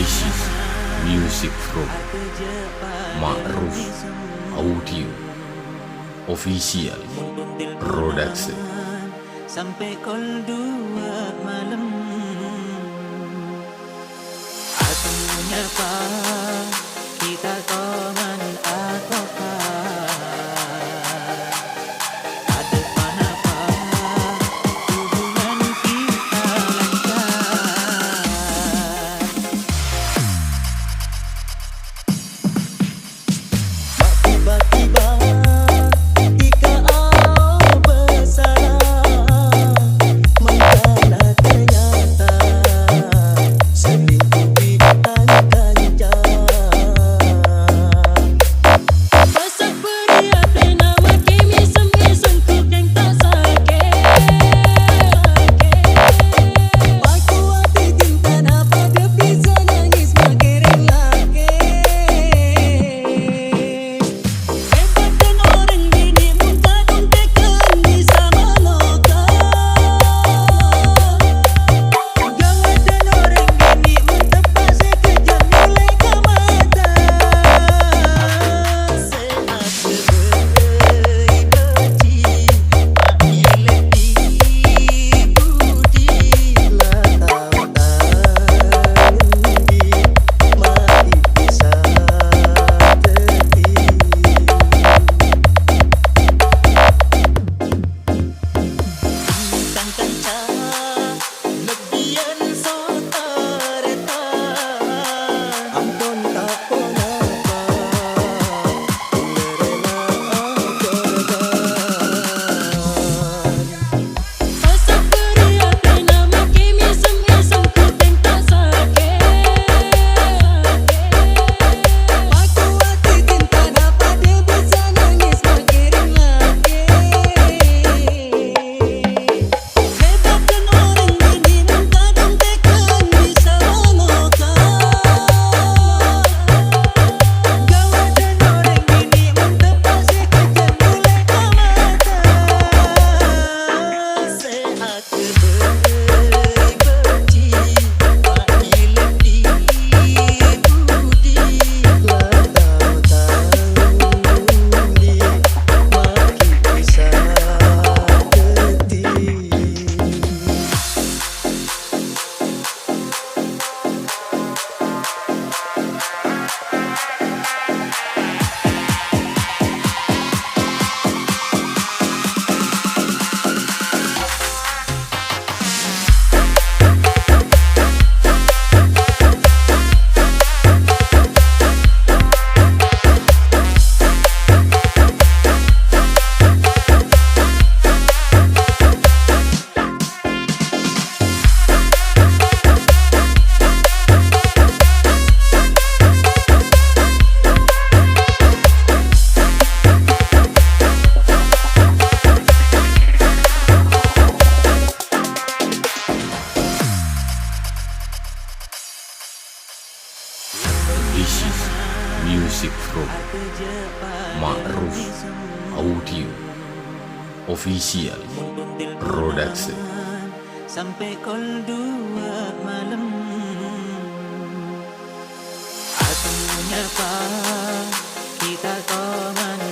This is music from Ma'ruf Audio Official Production. Sampai kol 2 malam Asalnya apa kita teman atau ada panapa hubungan kita lancar. Tiba-tiba ketika awal bersalah, mentala ternyata selingkuh bintang ganja. Pasal beriapi nama kimi sem-isem ku yang tak sakit. Aku hati cinta apa dia bisa nangis magerin lagi. Hebatkan orang gini muka dong tekan bisa melukai. Gawatan orang gini mentepah sekejap mulai ke mata. Sehat berberi beci tak miliki budi lah tahu-tahu mati bisa tertipu. Bintang kaca lebihan sotareta Ampun tak ponapa Pasal beriapi nama kimi sem-isem ku yang tak sakit. Aku hati cinta apa dia bisa nangis magerin lagi. Hebatkan orang gini muka dong tekan bisa melukai. Gawatan orang gini mentepah sekejap mulai ke mata. Sehat berberi beci tak miliki budi lah tahu-tahu mati bisa tertipu. This is music from Ma'ruf Audio Official Production. Sampai kol 2 malam Asalnya apa kita teman